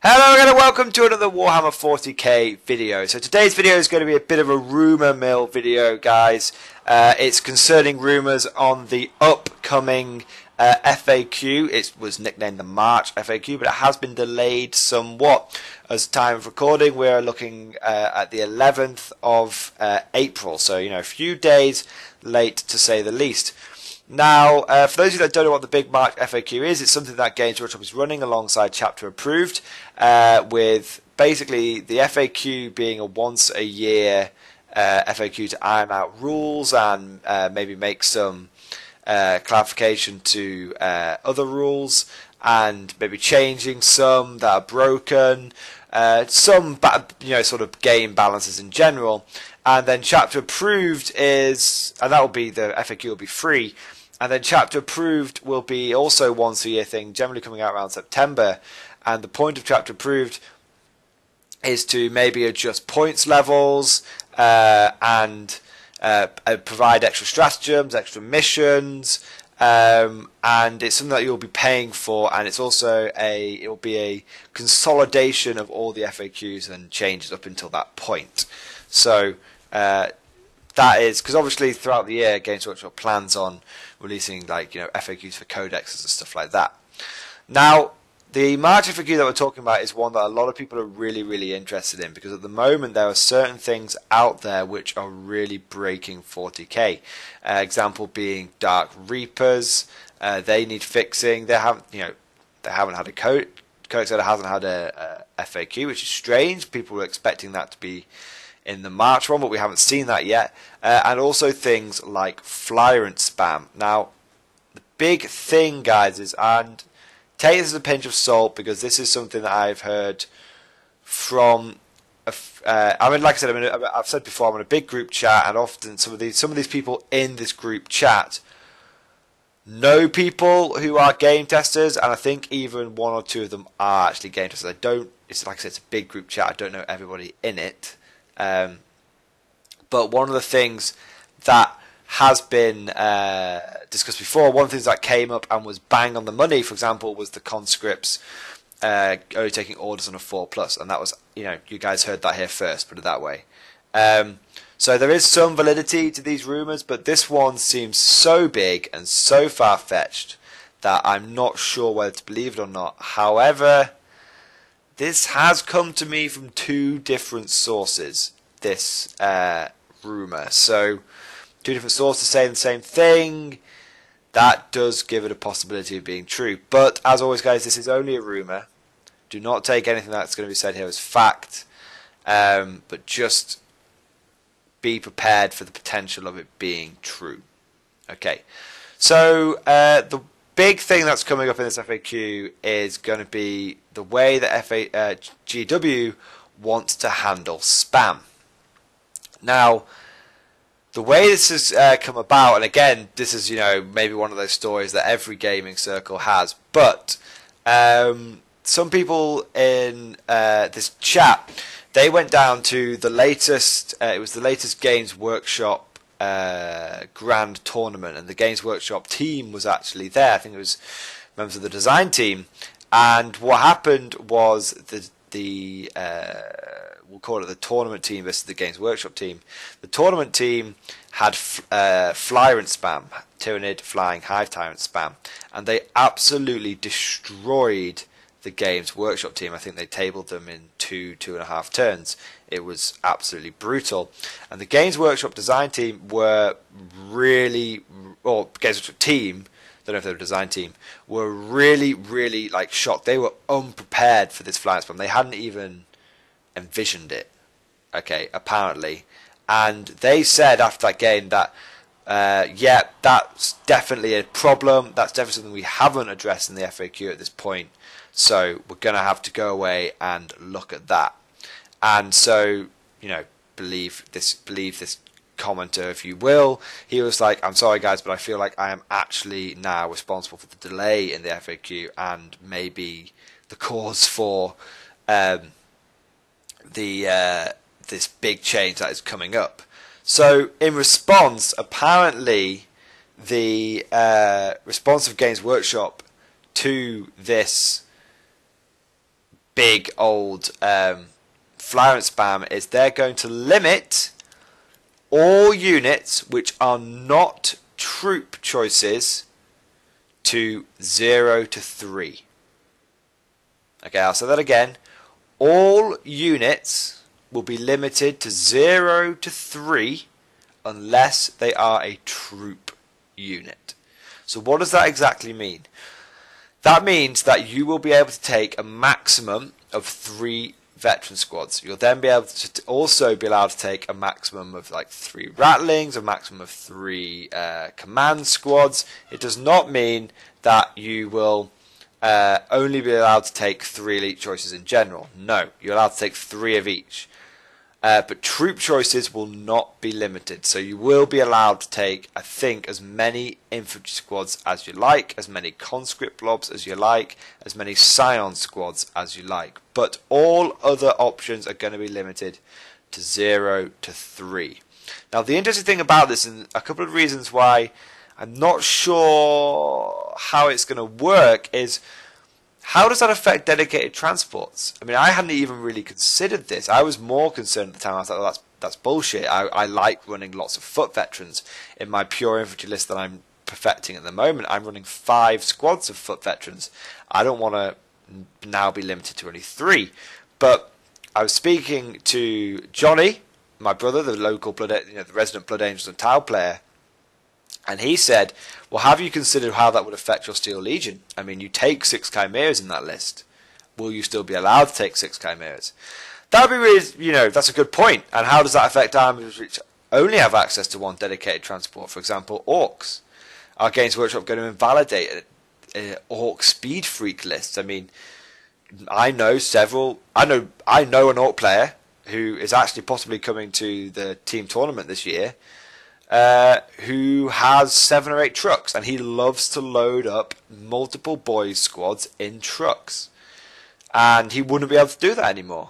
Hello again and welcome to another Warhammer 40k video. So today's video is going to be a bit of a rumour mill video, guys. It's concerning rumours on the upcoming FAQ. It was nicknamed the March FAQ, but it has been delayed somewhat. As time of recording, we're looking at the 11th of April, so a few days late to say the least. Now, for those of you that don't know what the Big March FAQ is, it's something that Games Workshop is running alongside Chapter Approved, with basically the FAQ being a once a year FAQ to iron out rules and maybe make some clarification to other rules and maybe changing some that are broken, some sort of game balances in general. And then Chapter Approved is, and that will be, the FAQ will be free. And then Chapter Approved will be also once a year thing, generally coming out around September. And the point of Chapter Approved is to maybe adjust points levels and provide extra stratagems, extra missions, and it's something that you'll be paying for. And it's also it will be a consolidation of all the FAQs and changes up until that point. So that is because obviously throughout the year, Games Workshop plans on releasing FAQs for codexes and stuff like that. Now, the March FAQ that we're talking about is one that a lot of people are really interested in, because at the moment there are certain things out there which are really breaking 40k. Example being Dark Reapers. They need fixing. They haven't had a codex that hasn't had a FAQ, which is strange. People were expecting that to be in the March one, but we haven't seen that yet. And also things like Flyrant spam. Now, the big thing, guys, is, and take this as a pinch of salt, because this is something that I've heard from. Like I said, I've said before, I'm in a big group chat, and often some of these people in this group chat know people who are game testers, and I think even one or two of them are actually game testers. It's like I said, it's a big group chat. I don't know everybody in it. But one of the things that has been discussed before, one of the things that came up and was bang on the money, for example, was the conscripts only taking orders on a 4+, and that was, you guys heard that here first, put it that way. So there is some validity to these rumours, but this one seems so big and so far-fetched that I'm not sure whether to believe it or not. However, this has come to me from two different sources, this rumour. So, two different sources saying the same thing. That does give it a possibility of being true. But, as always, guys, this is only a rumour. Do not take anything that's going to be said here as fact. But just be prepared for the potential of it being true. Okay. So, the big thing that's coming up in this FAQ is going to be the way that GW wants to handle spam. Now, the way this has come about, and again, this is maybe one of those stories that every gaming circle has, but some people in this chat, they went down to the latest. It was the latest Games Workshop Grand Tournament, and the Games Workshop team was actually there. I think it was members of the design team, and what happened was we'll call it the tournament team versus the Games Workshop team. The tournament team had Flyrant spam, Tyrannid, Flying, Hive Tyrant spam, and they absolutely destroyed the Games Workshop team. I think they tabled them in 2.5 turns. It was absolutely brutal. And the Games Workshop design team were really, or Games Workshop team, don't know if they were a design team, were really shocked. They were unprepared for this Flyrant spam. They hadn't even envisioned it, okay, apparently. And they said after that game that yeah, that's definitely a problem. That's definitely something we haven't addressed in the FAQ at this point. So we're going to have to go away and look at that. And so, believe this commenter, if you will. He was like, I'm sorry guys, but I feel like I am actually now responsible for the delay in the FAQ and maybe the cause for this big change that is coming up. So in response, apparently the response of Games Workshop to this big old flyer and spam is they're going to limit all units which are not troop choices to 0 to 3. Okay, I'll say that again. All units will be limited to 0 to 3 unless they are a troop unit. So what does that exactly mean? That means that you will be able to take a maximum of 3 veteran squads. You'll then be able to also be allowed to take a maximum of like 3 rattlings, a maximum of 3 command squads. It does not mean that you will only be allowed to take 3 elite choices in general. No, you're allowed to take 3 of each. But troop choices will not be limited. So you will be allowed to take, I think, as many infantry squads as you like, as many conscript blobs as you like, as many scion squads as you like. But all other options are going to be limited to 0 to 3. Now the interesting thing about this, and a couple of reasons why I'm not sure how it's going to work, is how does that affect dedicated transports? I mean, I hadn't even really considered this. I was more concerned at the time. I thought, oh, that's bullshit. I like running lots of foot veterans. In my pure infantry list that I'm perfecting at the moment, I'm running 5 squads of foot veterans. I don't want to now be limited to only 3. But I was speaking to Johnny, my brother, the local blood, the resident Blood Angels and Tau player, and he said, well, have you considered how that would affect your Steel Legion? I mean, you take 6 Chimeras in that list. Will you still be allowed to take 6 Chimeras? That would be really, that's a good point. And how does that affect armies which only have access to 1 dedicated transport? For example, Orcs. Are Games Workshop going to invalidate an Orc Speed Freak list? I mean, I know an Orc player who is actually possibly coming to the team tournament this year, who has 7 or 8 trucks, and he loves to load up multiple boys squads in trucks, and he wouldn't be able to do that anymore.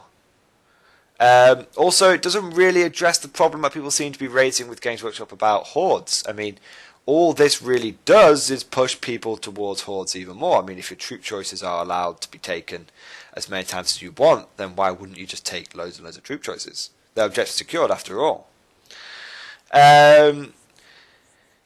Also, it doesn't really address the problem that people seem to be raising with Games Workshop about hordes. I mean, all this really does is push people towards hordes even more. I mean, if your troop choices are allowed to be taken as many times as you want, then why wouldn't you just take loads and loads of troop choices? Their objective secured after all. It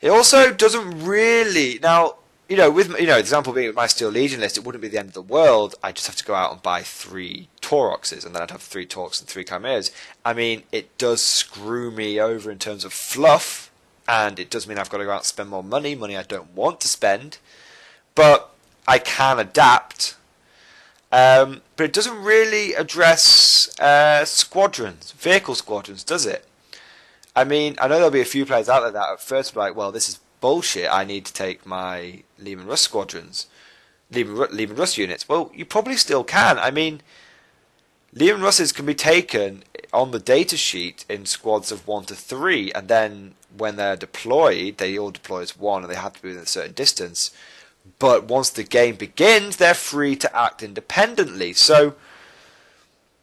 also doesn't really, now, with the example being with my Steel Legion list, it wouldn't be the end of the world. I just have to go out and buy 3 Tauroxes, and then I'd have 3 Torques and 3 Chimeras. I mean, it does screw me over in terms of fluff, and it does mean I've got to go out and spend more money I don't want to spend, but I can adapt. But it doesn't really address squadrons, vehicle squadrons, does it? I mean, I know there'll be a few players out there that at first be like, well, this is bullshit, I need to take my Leman Russ squadrons, Leman Russ units. Well, you probably still can. I mean, Leman Russes can be taken on the data sheet in squads of 1 to 3, and then when they're deployed, they all deploy as 1, and they have to be within a certain distance. But once the game begins, they're free to act independently. So,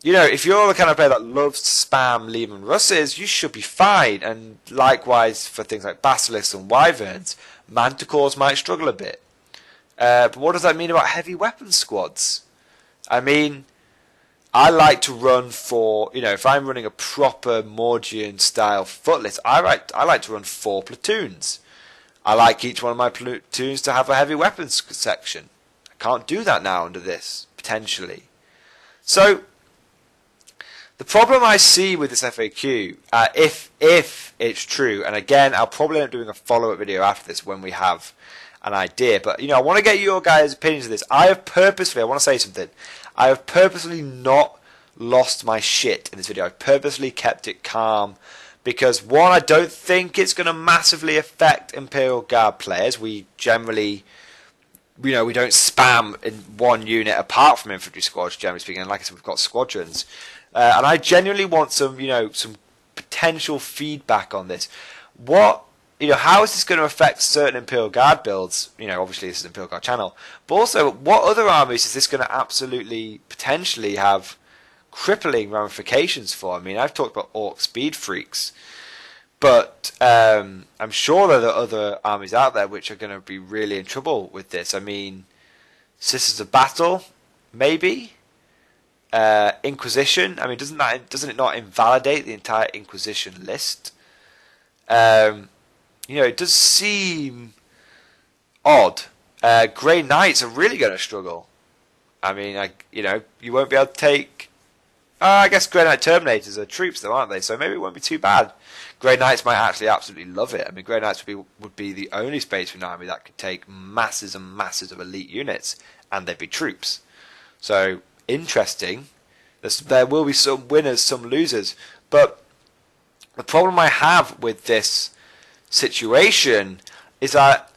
if you're the kind of player that loves to spam Leman Russes, you should be fine. And likewise for things like Basilisks and Wyverns, Manticores might struggle a bit. But what does that mean about heavy weapons squads? I mean, I like to run for, if I'm running a proper Mordian style foot list, I like to run 4 platoons. I like each one of my platoons to have a heavy weapons section. I can't do that now under this, potentially. So, the problem I see with this FAQ, if it's true, and again, I'll probably end up doing a follow-up video after this when we have an idea, but, I want to get your guys' opinions of this. I want to say something. I have purposely not lost my shit in this video. I've purposely kept it calm because, one, I don't think it's going to massively affect Imperial Guard players. We generally, we don't spam in one unit apart from infantry squads, generally speaking. And like I said, we've got squadrons. And I genuinely want some, some potential feedback on this. How is this going to affect certain Imperial Guard builds? Obviously this is an Imperial Guard channel. But also, what other armies is this going to absolutely, potentially have crippling ramifications for? I mean, I've talked about Orc Speed Freaks. But I'm sure there are other armies out there which are going to be really in trouble with this. I mean, Sisters of Battle, maybe? Inquisition. I mean, doesn't it not invalidate the entire Inquisition list? It does seem odd. Grey Knights are really going to struggle. I mean, you won't be able to take. I guess Grey Knight Terminators are troops, though, aren't they? So maybe it won't be too bad. Grey Knights might actually absolutely love it. I mean, Grey Knights would be the only Space Marine army that could take masses and masses of elite units, and they'd be troops. So interesting. There will be some winners, some losers, but the problem I have with this situation is that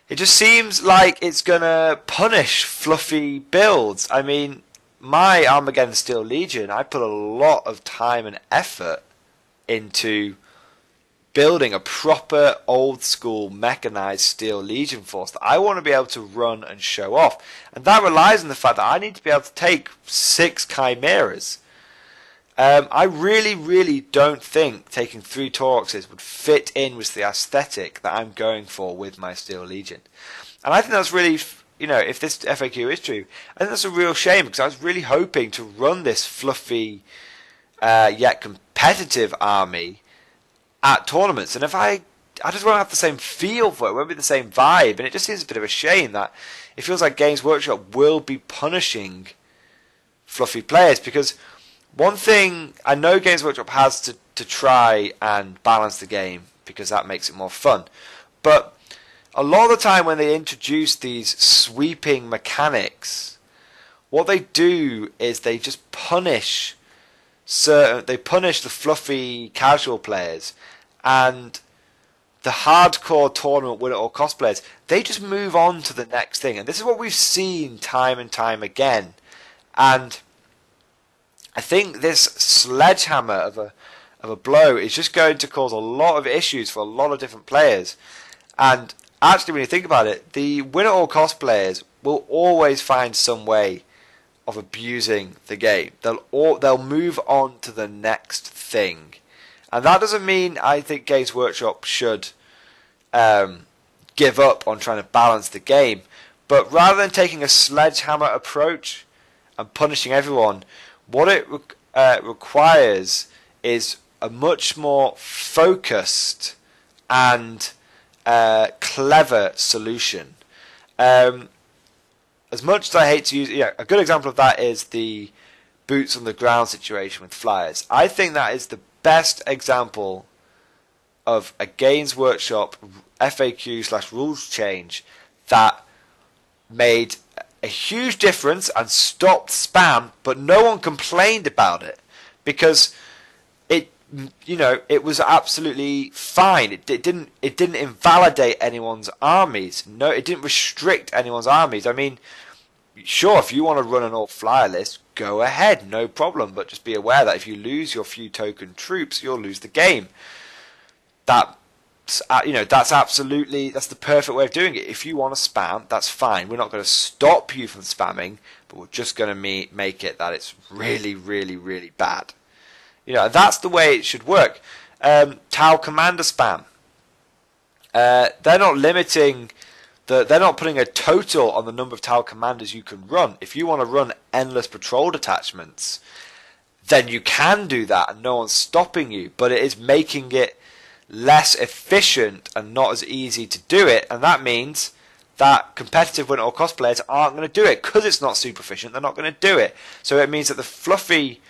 it just seems like it's gonna punish fluffy builds. I mean, my Armageddon Steel Legion, I put a lot of time and effort into building a proper old school mechanized Steel Legion force that I want to be able to run and show off. And that relies on the fact that I need to be able to take 6 Chimeras. I really, really don't think taking 3 Tauroxes would fit in with the aesthetic that I'm going for with my Steel Legion. And I think that's really, if this FAQ is true, I think that's a real shame, because I was really hoping to run this fluffy yet competitive army at tournaments, and if I just won't have the same feel for it, it won't be the same vibe, and it just seems a bit of a shame that it feels like Games Workshop will be punishing fluffy players, because one thing I know Games Workshop has to try and balance the game, because that makes it more fun, but a lot of the time when they introduce these sweeping mechanics, what they do is they just punish the fluffy casual players, and the hardcore tournament winner or cosplayers, they just move on to the next thing. And this is what we've seen time and time again. And I think this sledgehammer of a blow is just going to cause a lot of issues for a lot of different players. And actually, when you think about it, the winner or cosplayers will always find some way of abusing the game. They'll move on to the next thing, and that doesn't mean I think Games Workshop should give up on trying to balance the game. But rather than taking a sledgehammer approach and punishing everyone, what it requires is a much more focused and clever solution. As much as I hate to use, a good example of that is the boots on the ground situation with flyers. I think that is the best example of a Games Workshop FAQ/rules change that made a huge difference and stopped spam, but no one complained about it, because it was absolutely fine. It didn't invalidate anyone's armies. No, it didn't restrict anyone's armies. I mean, sure, if you want to run an all flyer list, go ahead, no problem. But just be aware that if you lose your few token troops, you'll lose the game. That's the perfect way of doing it. If you want to spam, that's fine. We're not going to stop you from spamming, but we're just going to make it that it's really, really, really bad. That's the way it should work. Tau Commander spam. They're not limiting. They're not putting a total on the number of Tau Commanders you can run. If you want to run endless patrol detachments, then you can do that, and no one's stopping you. But it is making it less efficient and not as easy to do it, and that means that competitive winner or cosplayers aren't going to do it because it's not super efficient. They're not going to do it. So it means that the fluffy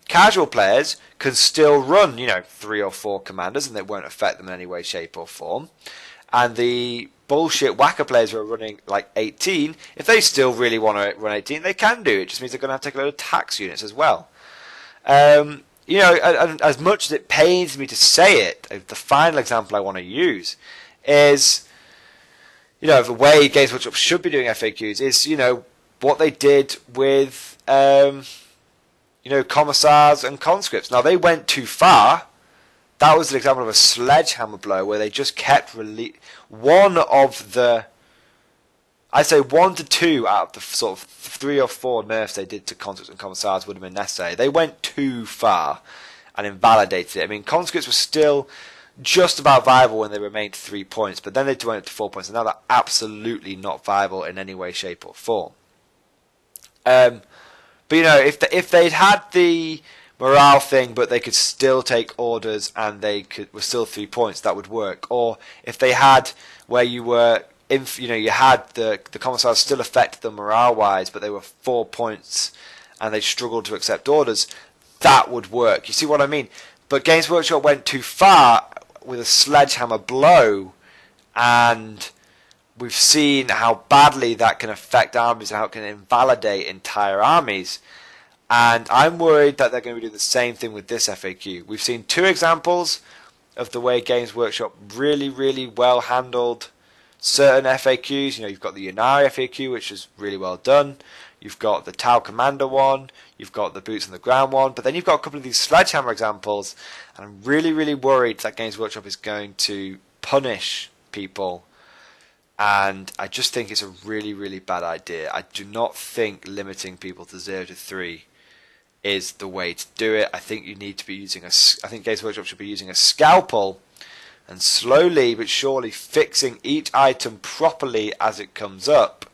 casual players can still run, 3 or 4 commanders, and it won't affect them in any way, shape, or form. And the bullshit whacker players who are running like 18, if they still really want to run 18, they can do it. It just means they're going to have to take a load of tax units as well. As much as it pains me to say it, the final example I want to use is, the way Games Workshop should be doing FAQs is, what they did with, commissars and conscripts. Now, they went too far. That was an example of a sledgehammer blow where they just kept one to 2 out of the sort of 3 or 4 nerfs they did to conscripts and commissars would have been necessary. They went too far and invalidated it. I mean, conscripts were still just about viable when they remained 3 points, but then they went to 4 points, and now they're absolutely not viable in any way, shape, or form. But you know, if they'd had the morale thing, but they could still take orders and they were still 3 points, that would work. Or if they had where you were, you had the commissars still affected them morale wise, but they were 4 points and they struggled to accept orders, that would work. You see what I mean? But Games Workshop went too far with a sledgehammer blow, and we've seen how badly that can affect armies and how it can invalidate entire armies. And I'm worried that they're going to be doing the same thing with this FAQ. We've seen 2 examples of the way Games Workshop really, really well handled certain FAQs. You know, you've got the Yunari FAQ, which is really well done. You've got the Tau Commander one. You've got the Boots on the Ground one. But then you've got a couple of these Sledgehammer examples. And I'm really, really worried that Games Workshop is going to punish people. And I just think it's a really, really bad idea. I do not think limiting people to 0 to 3 is the way to do it. I think you need to be using I think Games Workshop should be using a scalpel and slowly but surely fixing each item properly as it comes up,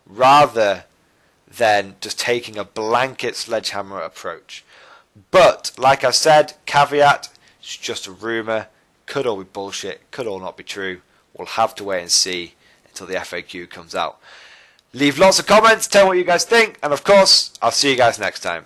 rather than just taking a blanket sledgehammer approach. But like I said, caveat, it's just a rumour, could all be bullshit, could all not be true. We'll have to wait and see until the FAQ comes out. Leave lots of comments, tell me what you guys think, and of course, I'll see you guys next time.